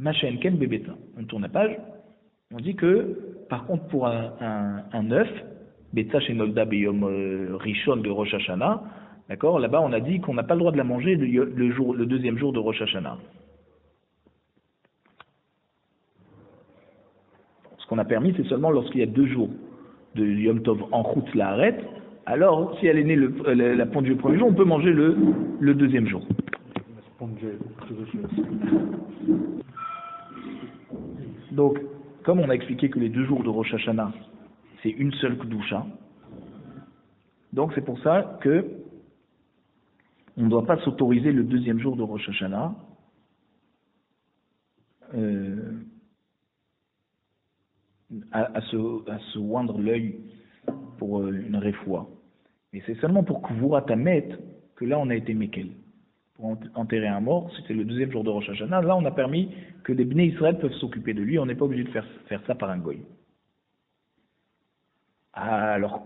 Machen ken bebeta. On tourne la page. On dit que, par contre, pour un œuf, Betsa chez Nolda Beyom Rishon de Rosh Hashanah, d'accord, là-bas on a dit qu'on n'a pas le droit de la manger le deuxième jour de Rosh Hashanah. Ce qu'on a permis, c'est seulement lorsqu'il y a 2 jours de Yom Tov en route la arrête. Alors, si elle est née la pondue le premier jour, on peut manger le deuxième jour. Donc, comme on a expliqué que les 2 jours de Rosh Hashanah, c'est une seule Kedusha, donc c'est pour ça que on ne doit pas s'autoriser le deuxième jour de Rosh Hashanah à se oindre l'œil pour une réfoua. Mais c'est seulement pour Kvurat Hamet que là on a été Mekel. Pour enterrer un mort, c'était le deuxième jour de Rosh Hashanah, là on a permis que des Bnei Israël peuvent s'occuper de lui, on n'est pas obligé de faire ça par un goy. Alors,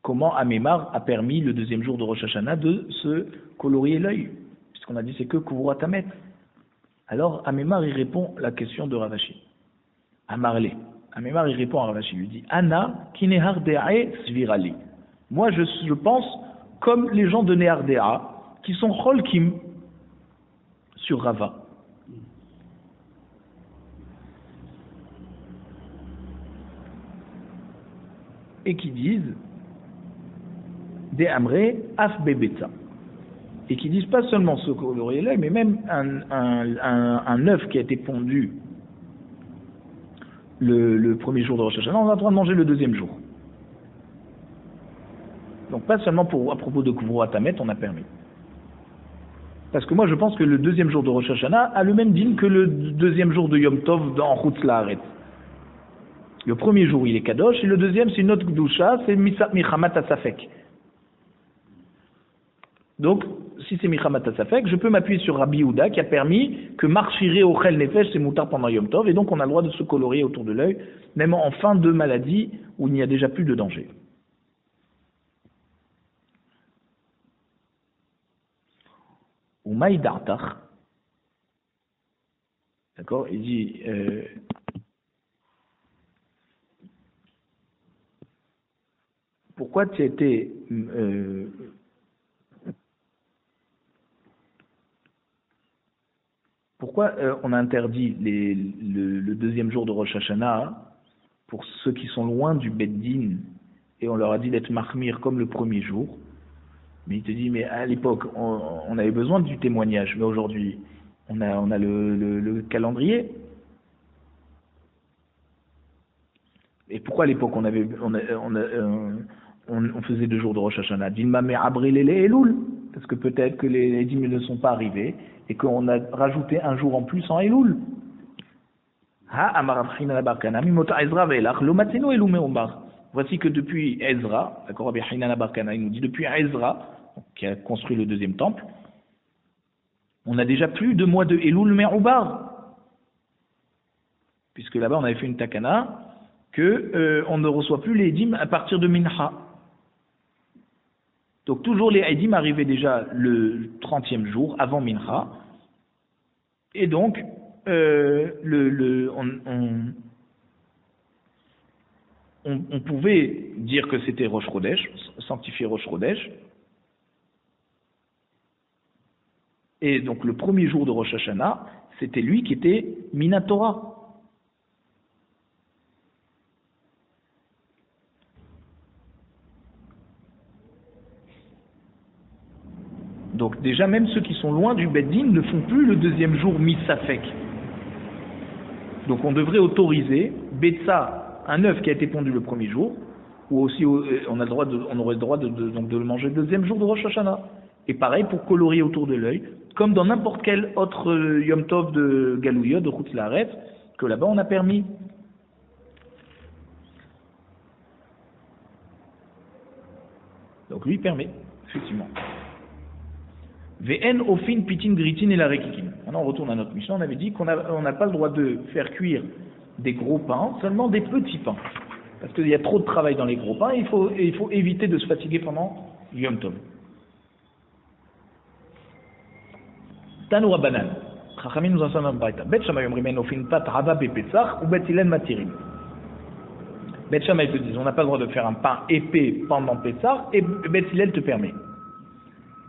comment Amémar a permis le deuxième jour de Rosh Hashanah de se colorier l'œil? Puisqu'on a dit c'est que Kvurat Hamet. Alors Amémar il répond à la question de Ravashi. Amarle. Amémar il répond à Ravashi, il lui dit Anna kinehar de'ae svirali. Moi je pense comme les gens de Nehardea qui sont cholkim sur Rava. Et qui disent des amre af bebetza. Et qui disent pas seulement se colorier l'œil, mais même un œuf qui a été pondu le premier jour de Rosh Hashanah, on a le droit de manger le deuxième jour. Donc pas seulement à propos de Kvurat Hamet, on a permis. Parce que moi je pense que le deuxième jour de Rosh Hashanah a le même dîme que le deuxième jour de Yom Tov en Chutz La'aretz. Le premier jour il est Kadosh, et le deuxième c'est une autre Kedusha, c'est Michamat Asafek. Donc, si c'est Michamat Asafek, je peux m'appuyer sur Rabbi Yehuda qui a permis que Marchiré Ochel Nefesh c'est moutar pendant Yom Tov, et donc on a le droit de se colorier autour de l'œil, même en fin de maladie où il n'y a déjà plus de danger. Ou Maïdartach, d'accord, il dit pourquoi tu as été pourquoi on a interdit le deuxième jour de Rosh Hashanah pour ceux qui sont loin du Beddin et on leur a dit d'être mahmir comme le premier jour? Mais il te dit, mais à l'époque, on avait besoin du témoignage, mais aujourd'hui, on a le calendrier. Et pourquoi à l'époque on faisait 2 jours de Rosh Hashanah? Dilma me abrelele Elul, parce que peut-être que les dîmes ne sont pas arrivés et qu'on a rajouté un jour en plus en Elul. Voici que depuis Ezra, d'accord, Rabbi Hanan Abarkana, il nous dit depuis Ezra, qui a construit le deuxième temple, on a déjà plus de mois de Elul Me'ubar. Puisque là-bas on avait fait une takana que on ne reçoit plus les dîmes à partir de Mincha. Donc toujours les dîmes arrivaient déjà le 30e jour avant Mincha. Et donc on pouvait dire que c'était Rosh Chodesh, sanctifier Rosh Chodesh. Et donc le premier jour de Rosh Hashanah, c'était lui qui était Minatora. Donc déjà même ceux qui sont loin du Beddin ne font plus le deuxième jour Misafek. Donc on devrait autoriser Betsa, un œuf qui a été pondu le premier jour, ou aussi on aurait le droit de le manger le deuxième jour de Rosh Hashanah. Et pareil pour colorier autour de l'œil, comme dans n'importe quel autre Yom Tov de Galouyot, de Chutz La'aretz, que là-bas on a permis. Donc lui permet, effectivement. V'en ofin pitin gritin et la rekikin. Maintenant on retourne à notre mission, on avait dit qu'on n'a pas le droit de faire cuire des gros pains, seulement des petits pains. Parce qu'il y a trop de travail dans les gros pains, il faut éviter de se fatiguer pendant Yom Tov. Tanoura Banan. Chachamim nous enseignent dans le Braïta. Bet Shammai omrim en ofin pat rava bepetsach ou bet Hillel matirim. Bet Shammai te dit, on n'a pas le droit de faire un pain épais pendant Petsach et Bet Hillel te permet.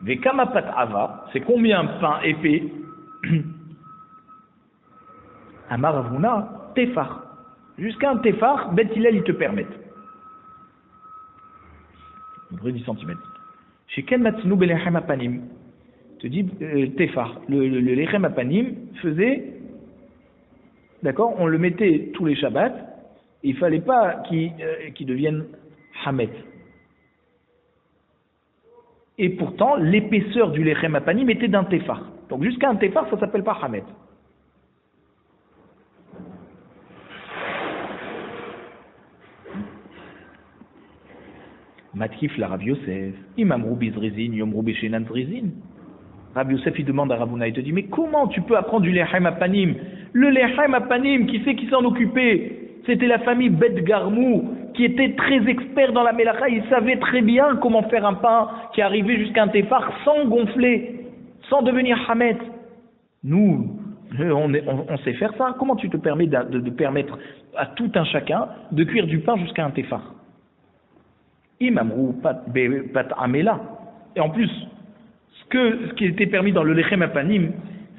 Vekama pat ava, c'est combien de pain épais? Amar Ravuna, tefar. Jusqu'à un tefar, Bet Hillel ils te permettent. À peu près 10 cm. Chez Ken Matsinu Belechem Apanim, te dit tefar. Le Lechem Apanim faisait, d'accord, on le mettait tous les Shabbats, et il ne fallait pas qu'il devienne Hamet. Et pourtant, l'épaisseur du Lechem Apanim était d'un tefar. Donc jusqu'à un tefar, ça ne s'appelle pas Hamet. Matkif la Rav Yosef, Imam Roubi Zrizin, Yom Roubi Shenan Zrizin. Rav Yosef, il demande à Ravuna, il te dit, mais comment tu peux apprendre du Lechem Apanim? Le Lechem Apanim, qui c'est qui s'en occupait? C'était la famille Bet Garmou, qui était très expert dans la Melacha, il savait très bien comment faire un pain qui arrivait jusqu'à un tefar sans gonfler, sans devenir Hamet. Nous, on sait faire ça. Comment tu te permets de permettre à tout un chacun de cuire du pain jusqu'à un tefar? Imamrou pat amela. Et en plus, ce qui était permis dans le lechem apanim,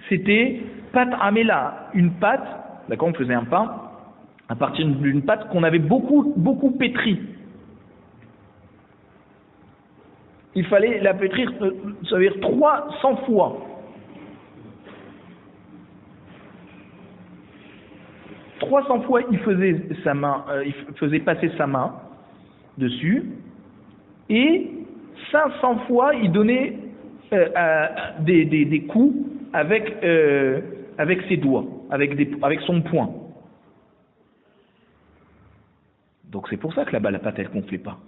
c'était pat amela, une pâte, d'accord, on faisait un pain à partir d'une pâte qu'on avait beaucoup pétrie. Il fallait la pétrir, ça veut dire 300 fois. « 300 fois, il faisait sa main, il faisait passer sa main dessus, et 500 fois, il donnait des coups avec ses doigts, avec son poing. Donc c'est pour ça que là-bas, la pâte, elle ne gonflait pas.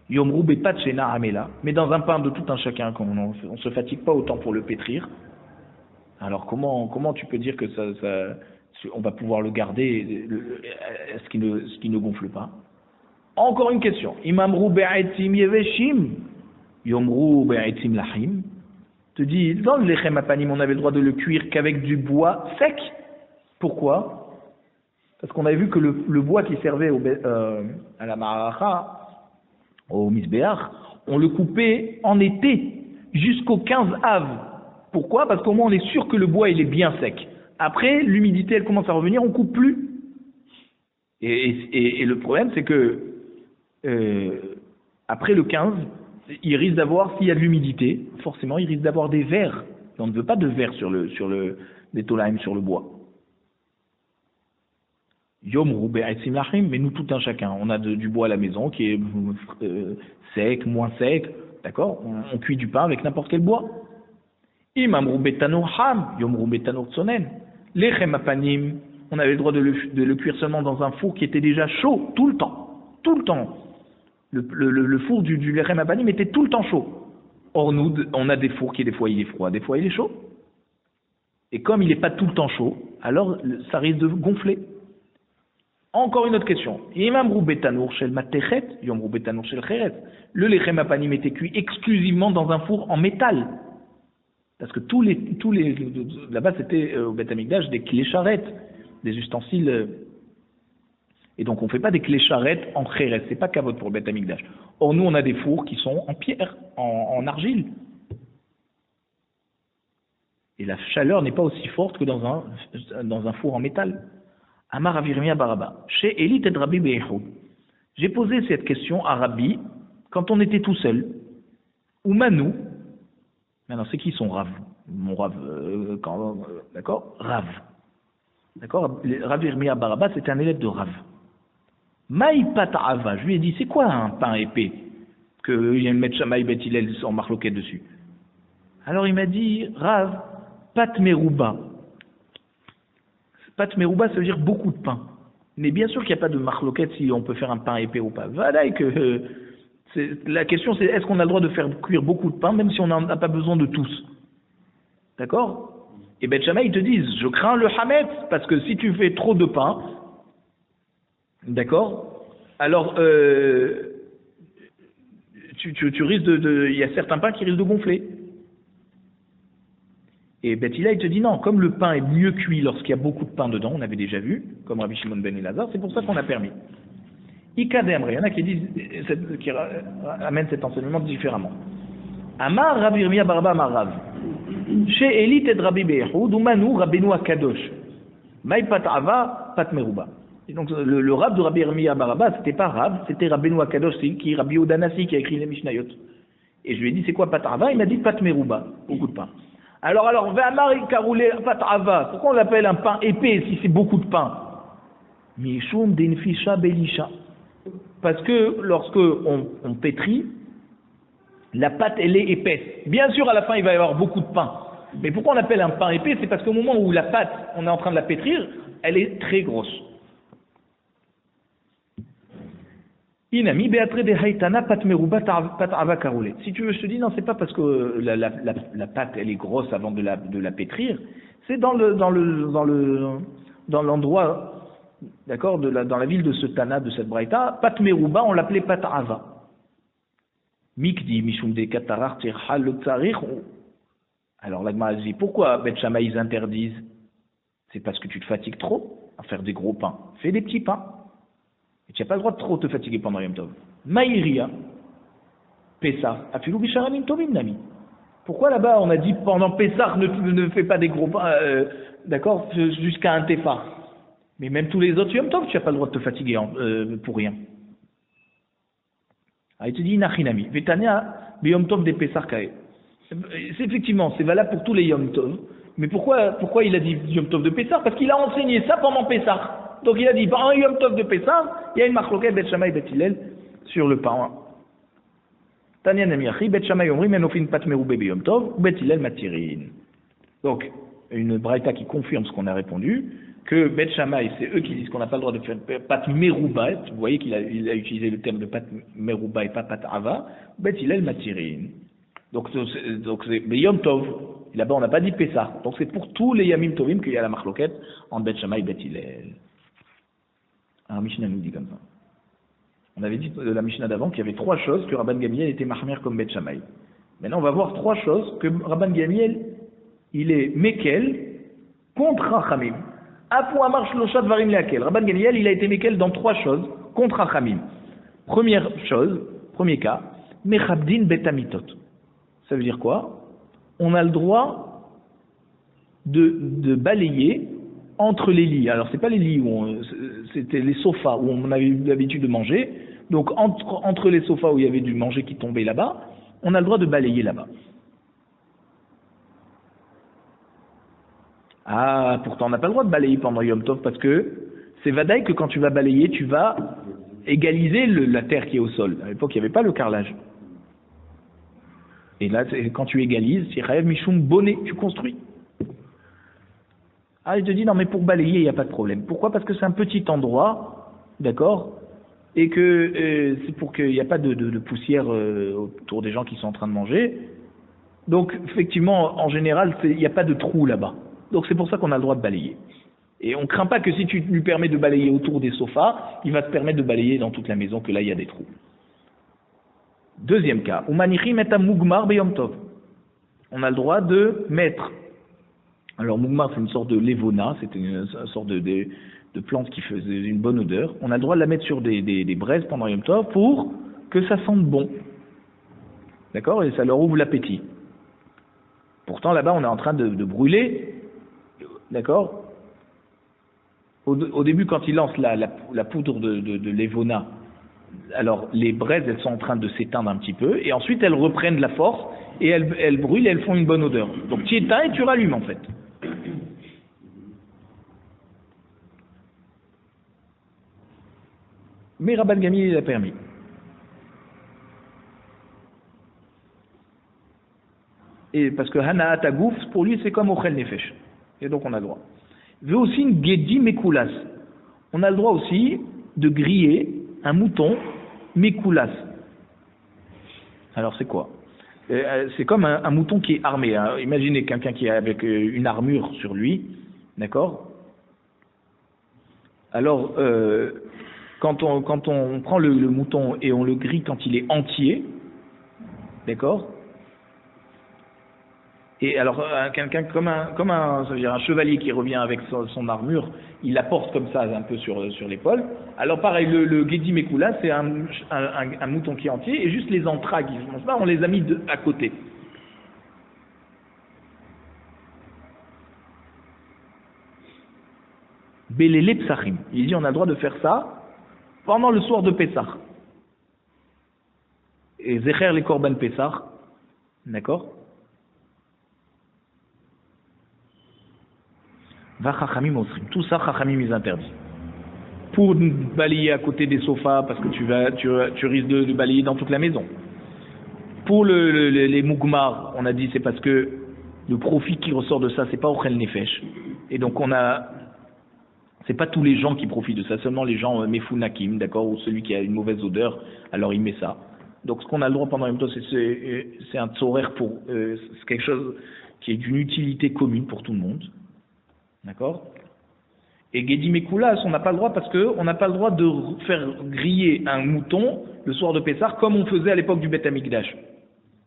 Yomrou bepat shena amela, mais dans un pain de tout un chacun, on ne se fatigue pas autant pour le pétrir. Alors comment tu peux dire que on va pouvoir le garder, ce qui ne gonfle pas? Encore une question. Imamrou be'etzim yeveshim, yomrou be'etzim lahim. Te dit, dans le lechem apanim, on avait le droit de le cuire qu'avec du bois sec. Pourquoi? Parce qu'on avait vu que le bois qui servait à la maracha, au misbéach, on le coupait en été, jusqu'au 15 av. Pourquoi? Parce qu'au moins on est sûr que le bois il est bien sec. Après, l'humidité elle commence à revenir, on coupe plus. Et le problème c'est que après le 15, il risque d'avoir, s'il y a de l'humidité, forcément il risque d'avoir des vers. On ne veut pas de vers des tolaim sur le bois. Yom roubé etzim lachim, mais nous tout un chacun, on a du bois à la maison qui est sec, moins sec, d'accord, on cuit du pain avec n'importe quel bois. Imam roubé tanur ham, yom roubé tanur tsonen. Lechem apanim, on avait le droit de le cuire seulement dans un four qui était déjà chaud tout le temps. Le four du lechem apanim était tout le temps chaud. Or nous, on a des fours qui des fois il est froid, des fois il est chaud. Et comme il n'est pas tout le temps chaud, alors ça risque de gonfler. Encore une autre question. Imam roubé tanour shel matechet, yom roubé tanour shel cheret. Le lechem apanim était cuit exclusivement dans un four en métal. Parce que tous les là-bas c'était au Beth Amikdash des clés charrettes, des ustensiles. Et donc on ne fait pas des clés charrettes en cheret, c'est pas kavod pour le Beth Amikdash. Or nous on a des fours qui sont en pierre, en argile. Et la chaleur n'est pas aussi forte que dans un four en métal. Amar Avirmia Baraba. Chez Elit et Rabbi Be'echoud. J'ai posé cette question à Rabbi quand on était tout seul. Ou Manou. Maintenant, c'est qui son Rav? Mon Rav, d'accord? Rav. D'accord? Rabbi Avirmia Baraba, c'était un élève de Rav. Maïpat Ava. Je lui ai dit, c'est quoi un pain épais? Qu'il y a une Met Shammai Bet Hillel en marloquette dessus. Alors il m'a dit, Rav, Pat Merouba. Pat Merouba, ça veut dire beaucoup de pain. Mais bien sûr qu'il n'y a pas de marloquette si on peut faire un pain épais ou pas. Voilà que la question c'est est-ce qu'on a le droit de faire cuire beaucoup de pain même si on n'en a pas besoin de tous. D'accord? Et Bet Shammai ils te disent je crains le hamet parce que si tu fais trop de pain, d'accord? Alors tu risques il y a certains pains qui risquent de gonfler. Et Beth Hillel te dit non, comme le pain est mieux cuit lorsqu'il y a beaucoup de pain dedans, on avait déjà vu, comme Rabbi Shimon ben Elazar, c'est pour ça qu'on a permis. Ikademre, il y en a qui disent, qui amènent cet enseignement différemment. Amar Rabbi Yirmiyah Baraba Amar Rav. Chez Elit et Rabbi Be'echoud, Umanu Rabbeinu Akadosh. Maï Pat Ava, Pat Meruba. Et donc le Rav de Rabbi Yirmiyah Baraba, c'était pas Rav, c'était Rabbeinu Akadosh, qui Rabbi Odanasi qui a écrit les Mishnayot. Et je lui ai dit, c'est quoi Pat Ava? Il m'a dit Pat Meruba, beaucoup de pain. Alors, Ve'amar Karoulé Pat Ava, pourquoi on l'appelle un pain épais si c'est beaucoup de pain? Mishum Denfisha Belisha. Parce que lorsque on pétrit, la pâte elle est épaisse. Bien sûr, à la fin, il va y avoir beaucoup de pain. Mais pourquoi on appelle un pain épais? C'est parce qu'au moment où la pâte, on est en train de la pétrir, elle est très grosse. Inami beatre de haitana pat meruba pat ava karoulé. Si tu veux, je te dis non, c'est pas parce que la pâte elle est grosse avant de la pétrir, c'est dans l'endroit, d'accord, dans la ville de ce Tana, de cette Braïta, pat meruba, on l'appelait pat ava. Mikdi mishum de katarar tirhal le tsarich. Alors la Gemara dit pourquoi Bet Shammai ils interdisent? C'est parce que tu te fatigues trop à faire des gros pains. Fais des petits pains. Et tu n'as pas le droit de trop te fatiguer pendant Yom Tov. Maïria, Pessah, Afilou Bisharanim Tovim Nami. Pourquoi là-bas on a dit pendant Pessah ne fais pas des gros pains, d'accord, jusqu'à un tefa. Mais même tous les autres Yom Tov, tu n'as pas le droit de te fatiguer pour rien. Ah, il te dit Nachinami, Vetania Yom Tov de Pessah Kae. C'est effectivement, c'est valable pour tous les Yom Tov. Mais pourquoi il a dit Yom Tov de Pessah? Parce qu'il a enseigné ça pendant Pessah. Donc il a dit, pendant Yom Tov de Pessah, il y a une marloquette Bet Shammai Bet Hillel sur le pain. Tanya Namiachi, Bet Shammai Omri, Menofin Pat Meroubé Be Yom Tov, Bet Hillel Matirin. Donc, une braïta qui confirme ce qu'on a répondu, que Bet Shammai, c'est eux qui disent qu'on n'a pas le droit de faire Pat Merouba. Vous voyez qu'il a utilisé le terme de Pat Merouba et pas Pat Ava, Bet Hillel Matirin. Donc c'est Yom Tov. Là-bas, on n'a pas dit Pessah. Donc c'est pour tous les Yamim Tovim qu'il y a la marloquette entre Bet Shammai et Bet Hillel. Alors Mishnah nous dit comme ça. On avait dit de la Mishnah d'avant qu'il y avait trois choses que Rabban Gamliel était mahmer comme Bet Shammai. Maintenant on va voir trois choses que Rabban Gamliel il est Mekel contre Rachamim. Apu Amar Shlosha Dvarim Leakel. Rabban Gamliel il a été Mekel dans trois choses contre Rachamim. Première chose, premier cas, Mechabdin Betamitot. Ça veut dire quoi? On a le droit de balayer entre les lits. Alors, c'est pas les lits c'était les sofas où on avait l'habitude de manger. Donc, entre les sofas où il y avait du manger qui tombait là-bas, on a le droit de balayer là-bas. Ah, pourtant, on n'a pas le droit de balayer pendant Yom Tov parce que c'est vadaï que quand tu vas balayer, tu vas égaliser la terre qui est au sol. À l'époque, il n'y avait pas le carrelage. Et là, quand tu égalises, c'est Chayav Mishum Bonnet, tu construis. Ah, il te dit, non, mais pour balayer, il n'y a pas de problème. Pourquoi? Parce que c'est un petit endroit, d'accord? Et que c'est pour qu'il n'y a pas de poussière autour des gens qui sont en train de manger. Donc, effectivement, en général, il n'y a pas de trou là-bas. Donc, c'est pour ça qu'on a le droit de balayer. Et on ne craint pas que si tu lui permets de balayer autour des sofas, il va te permettre de balayer dans toute la maison, que là, il y a des trous. Deuxième cas, Umanichim et Mugmar Beyom Tov. On a le droit de mettre. Alors, Mugmar, c'est une sorte de levona, c'est une sorte de plante qui faisait une bonne odeur. On a le droit de la mettre sur des braises pendant Yom Tov pour que ça sente bon. D'accord? Et ça leur ouvre l'appétit. Pourtant, là-bas, on est en train de brûler. D'accord? Au début, quand ils lancent la poudre de levona, alors les braises, elles sont en train de s'éteindre un petit peu, et ensuite elles reprennent la force, et elles brûlent, et elles font une bonne odeur. Donc tu éteins et tu rallumes en fait. Mais Rabban Gamliel il a permis. Et parce que Hanaat Agouf, pour lui c'est comme Ochel Nefesh. Et donc on a le droit. Veut aussi une Gedi Mekoulas. On a le droit aussi de griller un mouton Mekoulas. Alors c'est quoi? C'est comme un mouton qui est armé. Hein. Imaginez quelqu'un qui est avec une armure sur lui. D'accord? Alors, quand on prend le mouton et on le grille quand il est entier, d'accord? Et alors, quelqu'un ça veut dire un chevalier qui revient avec son armure, il la porte comme ça, un peu sur l'épaule. Alors, pareil, le Gedi Mekula, c'est un mouton qui est entier, et juste les entrailles qui ne mangent pas, on les a mis à côté. Belele Psachim. Il dit, on a le droit de faire ça pendant le soir de Pessah. Et Zecher les Korban Pessah, d'accord? Va Chachamim Osrim. Tout ça, Chachamim, ils interdisent. Pour balayer à côté des sofas, parce que tu risques de balayer dans toute la maison. Pour les Mougmar, on a dit, c'est parce que le profit qui ressort de ça, c'est pas Ochel Nefesh. Et donc, c'est pas tous les gens qui profitent de ça, seulement les gens Mefunakim, d'accord, ou celui qui a une mauvaise odeur, alors il met ça. Donc, ce qu'on a le droit pendant Yom Tov, c'est un tzorer c'est quelque chose qui est d'une utilité commune pour tout le monde. D'accord? Et Gedi Mekoulas, on n'a pas le droit parce qu'on n'a pas le droit de faire griller un mouton le soir de Pessah comme on faisait à l'époque du Beth Amikdash.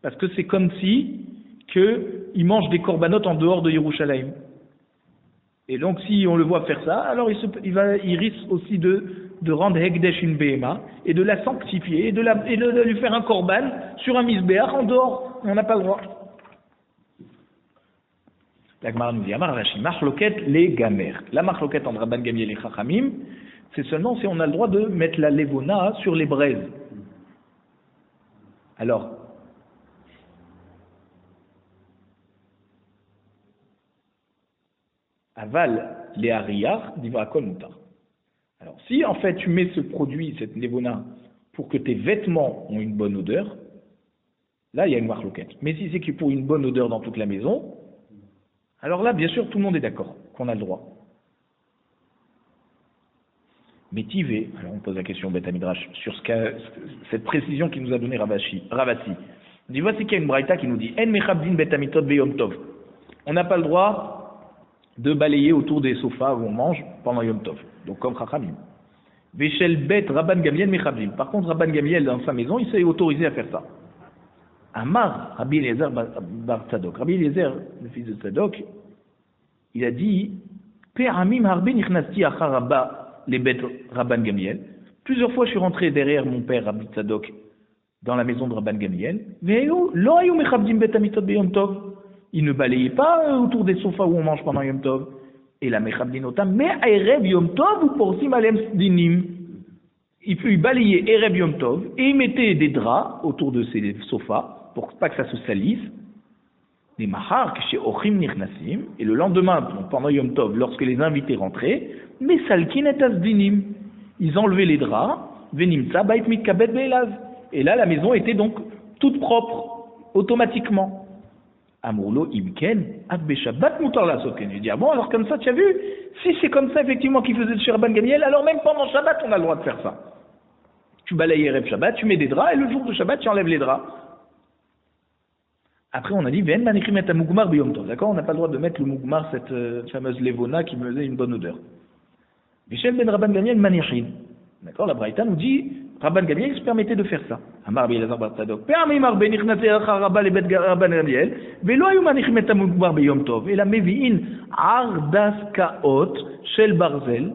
Parce que c'est comme si il mange des corbanotes en dehors de Yerushalayim. Et donc si on le voit faire ça, alors il risque aussi de rendre Hekdesh une Behema et de la sanctifier et de lui faire un korban sur un misbéach en dehors. On n'a pas le droit. La Gemara nous dit, Amar Rashi, Machloket les Gamer. La Machloket entre Rabban Gamliel et Chachamim, c'est seulement si on a le droit de mettre la levona sur les braises. Alors, aval les hariyach, divra kol mutar. Alors, si en fait tu mets ce produit, cette levona, pour que tes vêtements ont une bonne odeur, là il y a une Machloket. Mais si c'est que pour une bonne odeur dans toute la maison, alors là, bien sûr, tout le monde est d'accord qu'on a le droit. Mais Tivé, alors on pose la question au Beth Midrash sur cette précision qu'il nous a donnée Ravasi. On dit, voici qu'il y a une braïta qui nous dit En mechabdin bet amitot beyom tov. On n'a pas le droit de balayer autour des sofas où on mange pendant Yom Tov. Donc comme Chachamim. Veshel bet Rabban Gamliel mechabdin. Par contre, Rabban Gamliel, dans sa maison, il s'est autorisé à faire ça. Amar, Rabbi Eliezer bar Tzadok. Rabbi Eliezer, le fils de Tzadok, il a dit Pe'amim harbe nichnasti achar Rabba les bêtes Rabban Gamliel. Plusieurs fois, je suis rentré derrière mon père, Rabbi Tzadok, dans la maison de Rabban Gamliel. Lo ayu mechabdim bet amitot beyom tov. Il ne balayait pas autour des sofas où on mange pendant Yom Tov. Et la mechabdin otam, mais erev Yom Tov ou porsim alem dinim. Il balayait erev Yom Tov et il mettait des draps autour de ces sofas pour pas que ça se salisse, des mahar chez Ochim Nichnasim, et le lendemain, pendant Yom Tov, lorsque les invités rentraient, mais salkin et asdinim, ils enlevaient les draps, venimtsa bait mitkabet be'elav, et là la maison était donc toute propre, automatiquement. Amroulo imken, ab beshabbat mutar la soken. Je dis, ah bon, alors comme ça, tu as vu, si c'est comme ça effectivement qu'ils faisaient chez Rabban Gamliel, alors même pendant Shabbat, on a le droit de faire ça. Tu balayes Erev Shabbat, tu mets des draps, et le jour de Shabbat, tu enlèves les draps. Après, on a dit, Ven manichim et mugmar biyom tov. D'accord, on n'a pas le droit de mettre le mugmar, cette fameuse levona qui me faisait une bonne odeur. Michel ben Rabban Gamliel manichin. D'accord, la Braïta nous dit, Rabban Gamliel se permettait de faire ça. Amar bi Elazar bar Tzadok. Pe'amim arbe nichnate achar Rabba le bet Rabban Gamliel. Velo ayu manichim et mugmar biyom tov. Et la mevi'in ardas kaot shel barzel.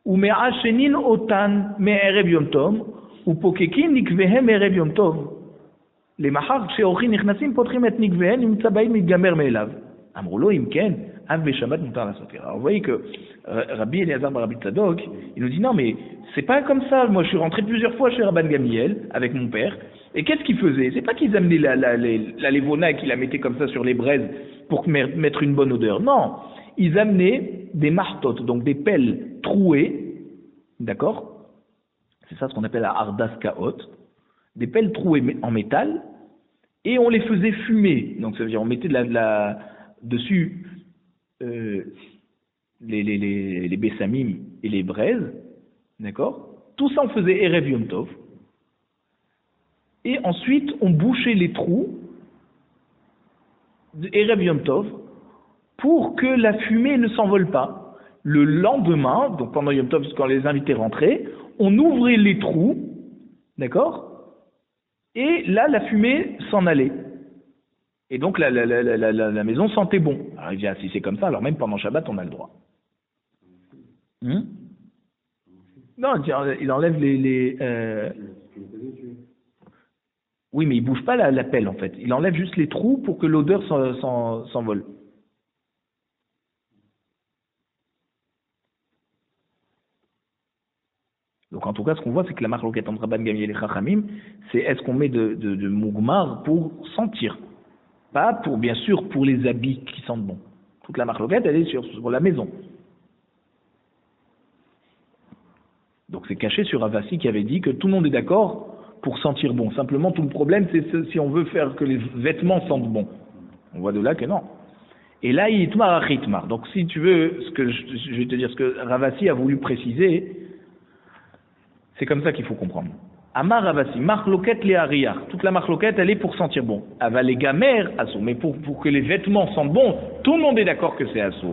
Ou me'ashenin otan me'erev yom tov. Ou pokekin nikvehem erev yom tov. Les mahar chez Ochin Nichnasim potrim et nikvehen im tzabaïm mitgamer me'elav. Amroulo imken av beshabbat mutar la soter. Alors vous voyez que Rabbi Eliezer bar Rabbi Tzadok, il nous dit non mais c'est pas comme ça. Moi je suis rentré plusieurs fois chez Rabban Gamliel avec mon père. Et qu'est-ce qu'ils faisaient? C'est pas qu'ils amenaient la levona et qu'ils la mettaient comme ça sur les braises pour mettre une bonne odeur. Non, ils amenaient des martot, donc des pelles trouées, d'accord? C'est ça ce qu'on appelle la ardas kaot, des pelles trouées en métal. Et on les faisait fumer. Donc ça veut dire on mettait dessus les bessamim et les braises, d'accord? Tout ça on faisait Erev Yom Tov. Et ensuite on bouchait les trous de Erev Yom Tov pour que la fumée ne s'envole pas. Le lendemain, donc pendant Yom Tov, quand les invités rentraient, on ouvrait les trous, d'accord? Et là, la fumée s'en allait. Et donc la maison sentait bon. Alors il dit, ah, si c'est comme ça, alors même pendant Shabbat, on a le droit. Non, il enlève Oui, mais il bouge pas la pelle en fait. Il enlève juste les trous pour que l'odeur s'envole. Donc en tout cas, ce qu'on voit, c'est que la marloquette entre Rabban Gamliel et Chachamim, c'est est-ce qu'on met de mougmar pour sentir, pas pour, bien sûr, pour les habits qui sentent bon. Toute la marloquette, elle est sur la maison. Donc c'est caché sur Avassi qui avait dit que tout le monde est d'accord pour sentir bon. Simplement, tout le problème, c'est si on veut faire que les vêtements sentent bon. On voit de là que non. Et là, il est Hitmar. Donc si tu veux, je vais te dire ce que Ravasi a voulu préciser. C'est comme ça qu'il faut comprendre. Amar Ravasi, marloquette les hariyah. Toute la marloquette, elle est pour sentir bon. Aval les gamers, asso. Mais pour que les vêtements sentent bon, tout le monde est d'accord que c'est asso.